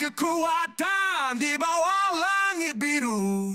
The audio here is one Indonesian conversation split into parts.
kekuatan di bawah langit biru.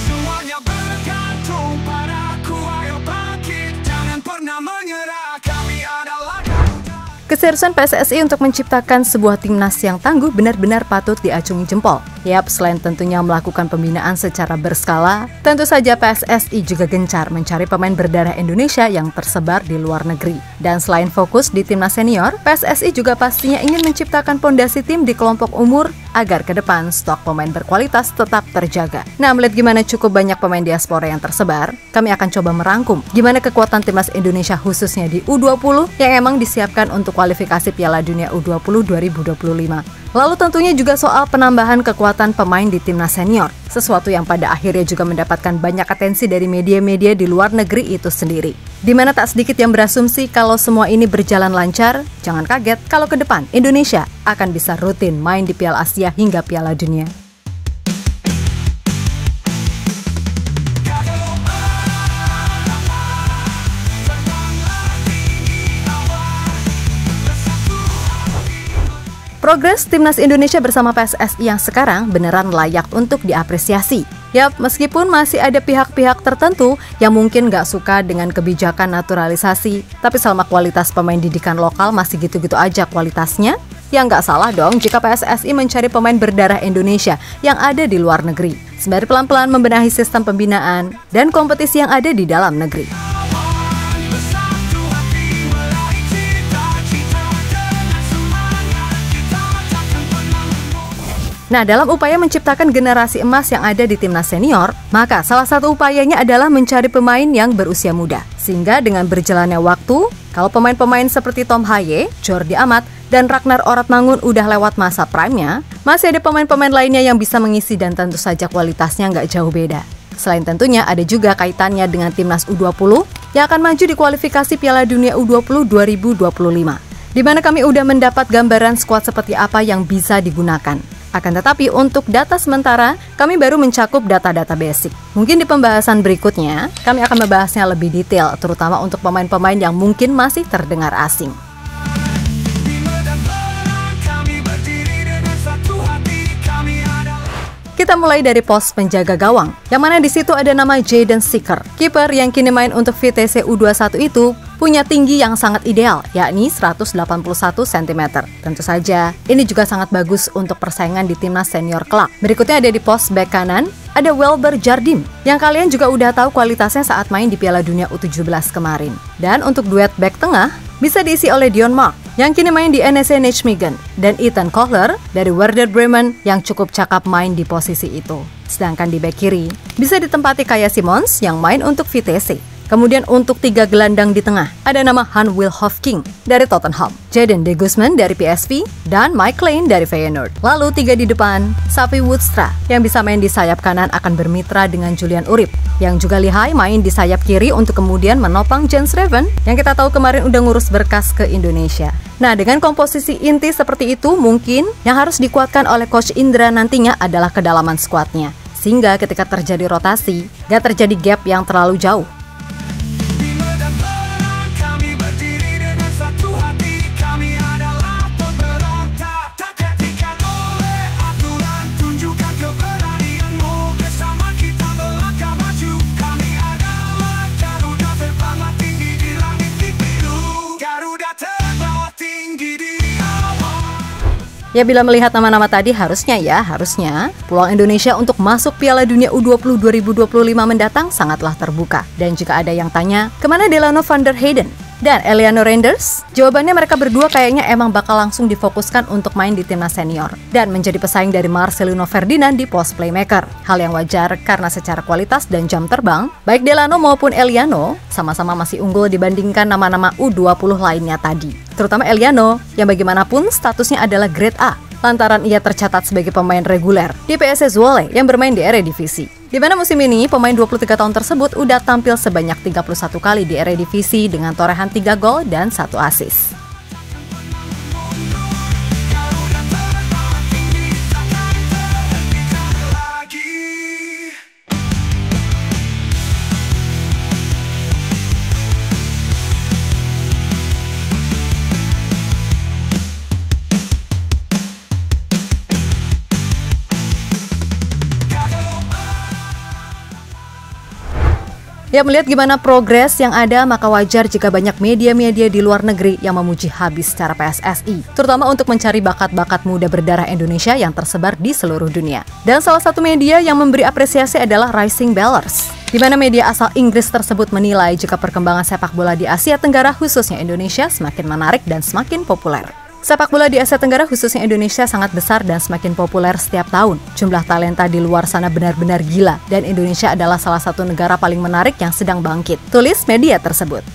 Semuanya bergantung padaku, ayo bangkit, jangan pernah menyerah, kami adalah Garuda. Keseriusan PSSI untuk menciptakan sebuah timnas yang tangguh benar-benar patut diacungi jempol. Yap, selain tentunya melakukan pembinaan secara berskala, tentu saja PSSI juga gencar mencari pemain berdarah Indonesia yang tersebar di luar negeri. Dan selain fokus di timnas senior, PSSI juga pastinya ingin menciptakan pondasi tim di kelompok umur agar ke depan stok pemain berkualitas tetap terjaga. Nah, melihat gimana cukup banyak pemain diaspora yang tersebar, kami akan coba merangkum gimana kekuatan timnas Indonesia khususnya di U20 yang emang disiapkan untuk kualifikasi Piala Dunia U20 2025. Lalu tentunya juga soal penambahan kekuatan pemain di timnas senior, sesuatu yang pada akhirnya juga mendapatkan banyak atensi dari media-media di luar negeri itu sendiri. Dimana tak sedikit yang berasumsi kalau semua ini berjalan lancar, jangan kaget kalau ke depan Indonesia akan bisa rutin main di Piala Asia hingga Piala Dunia. Progres timnas Indonesia bersama PSSI yang sekarang beneran layak untuk diapresiasi. Yap, meskipun masih ada pihak-pihak tertentu yang mungkin gak suka dengan kebijakan naturalisasi, tapi selama kualitas pemain didikan lokal masih gitu-gitu aja kualitasnya, ya nggak salah dong jika PSSI mencari pemain berdarah Indonesia yang ada di luar negeri, sembari pelan-pelan membenahi sistem pembinaan dan kompetisi yang ada di dalam negeri. Nah, dalam upaya menciptakan generasi emas yang ada di timnas senior, maka salah satu upayanya adalah mencari pemain yang berusia muda. Sehingga dengan berjalannya waktu, kalau pemain-pemain seperti Tom Haye, Jordi Amat, dan Ragnar Oratmangun udah lewat masa prime-nya, masih ada pemain-pemain lainnya yang bisa mengisi dan tentu saja kualitasnya nggak jauh beda. Selain tentunya ada juga kaitannya dengan timnas U20 yang akan maju di kualifikasi Piala Dunia U20 2025. Di mana kami udah mendapat gambaran skuad seperti apa yang bisa digunakan. Akan tetapi untuk data sementara, kami baru mencakup data-data basic. Mungkin di pembahasan berikutnya, kami akan membahasnya lebih detail, terutama untuk pemain-pemain yang mungkin masih terdengar asing. Kita mulai dari pos penjaga gawang, yang mana di situ ada nama Jaden Seeker. Kiper yang kini main untuk VTC U21 itu punya tinggi yang sangat ideal, yakni 181 cm. Tentu saja, ini juga sangat bagus untuk persaingan di timnas senior kelak. Berikutnya ada di pos bek kanan, ada Welber Jardim, yang kalian juga udah tahu kualitasnya saat main di Piala Dunia U17 kemarin. Dan untuk duet bek tengah, bisa diisi oleh Dion Mark, yang kini main di NEC Nijmegen, dan Ethan Kohler dari Werder Bremen yang cukup cakap main di posisi itu. Sedangkan di bek kiri, bisa ditempati Kaya Simons yang main untuk VTC. Kemudian untuk 3 gelandang di tengah, ada nama Han Wilhofking dari Tottenham, Jaden De Guzman dari PSV, dan Mike Lane dari Feyenoord. Lalu 3 di depan, Safi Woodstra yang bisa main di sayap kanan akan bermitra dengan Julian Urip, yang juga lihai main di sayap kiri untuk kemudian menopang Jens Reven yang kita tahu kemarin udah ngurus berkas ke Indonesia. Nah, dengan komposisi inti seperti itu, mungkin yang harus dikuatkan oleh Coach Indra nantinya adalah kedalaman skuadnya. Sehingga ketika terjadi rotasi, gak terjadi gap yang terlalu jauh. Ya, bila melihat nama-nama tadi harusnya peluang Indonesia untuk masuk Piala Dunia U20 2025 mendatang sangatlah terbuka. Dan jika ada yang tanya, kemana Delano van der Heyden dan Eliano Reinders? Jawabannya mereka berdua kayaknya emang bakal langsung difokuskan untuk main di timnas senior dan menjadi pesaing dari Marcelino Ferdinand di pos playmaker. Hal yang wajar karena secara kualitas dan jam terbang, baik Delano maupun Eliano sama-sama masih unggul dibandingkan nama-nama U20 lainnya tadi. Terutama Eliano, yang bagaimanapun statusnya adalah grade A, lantaran ia tercatat sebagai pemain reguler di PSS Zwolle yang bermain di Eredivisie. Di mana musim ini, pemain 23 tahun tersebut udah tampil sebanyak 31 kali di Eredivisie dengan torehan 3 gol dan 1 assist. Ya, melihat gimana progres yang ada, maka wajar jika banyak media-media di luar negeri yang memuji habis cara PSSI, terutama untuk mencari bakat-bakat muda berdarah Indonesia yang tersebar di seluruh dunia. Dan salah satu media yang memberi apresiasi adalah Rising Bellers, di mana media asal Inggris tersebut menilai jika perkembangan sepak bola di Asia Tenggara khususnya Indonesia semakin menarik dan semakin populer. Sepak bola di Asia Tenggara khususnya Indonesia sangat besar dan semakin populer setiap tahun. Jumlah talenta di luar sana benar-benar gila dan Indonesia adalah salah satu negara paling menarik yang sedang bangkit, tulis media tersebut.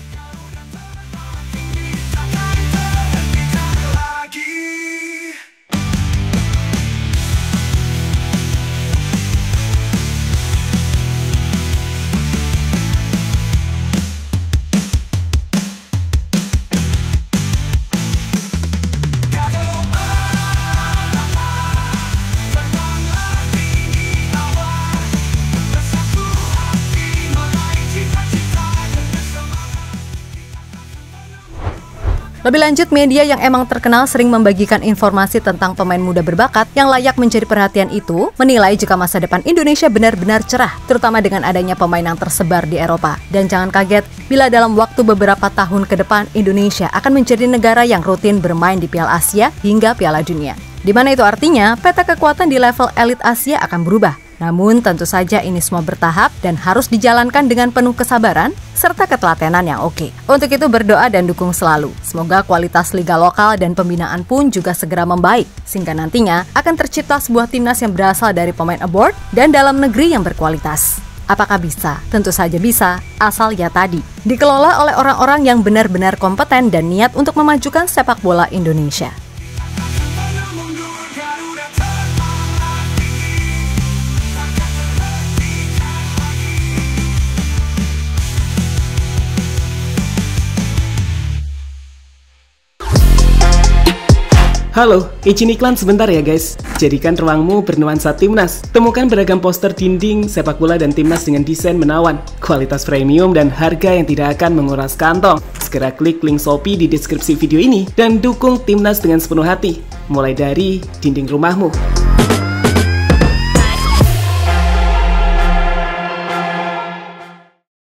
Lebih lanjut, media yang emang terkenal sering membagikan informasi tentang pemain muda berbakat yang layak menjadi perhatian itu menilai jika masa depan Indonesia benar-benar cerah, terutama dengan adanya pemain yang tersebar di Eropa. Dan jangan kaget bila dalam waktu beberapa tahun ke depan Indonesia akan menjadi negara yang rutin bermain di Piala Asia hingga Piala Dunia. Di mana itu artinya peta kekuatan di level elit Asia akan berubah. Namun tentu saja ini semua bertahap dan harus dijalankan dengan penuh kesabaran serta ketelatenan yang oke. Untuk itu berdoa dan dukung selalu. Semoga kualitas liga lokal dan pembinaan pun juga segera membaik, sehingga nantinya akan tercipta sebuah timnas yang berasal dari pemain abroad dan dalam negeri yang berkualitas. Apakah bisa? Tentu saja bisa, asal ya tadi dikelola oleh orang-orang yang benar-benar kompeten dan niat untuk memajukan sepak bola Indonesia. Halo, izin iklan sebentar ya guys. Jadikan ruangmu bernuansa timnas. Temukan beragam poster dinding, sepak bola dan timnas dengan desain menawan, kualitas premium dan harga yang tidak akan menguras kantong. Segera klik link Shopee di deskripsi video ini dan dukung timnas dengan sepenuh hati. Mulai dari dinding rumahmu.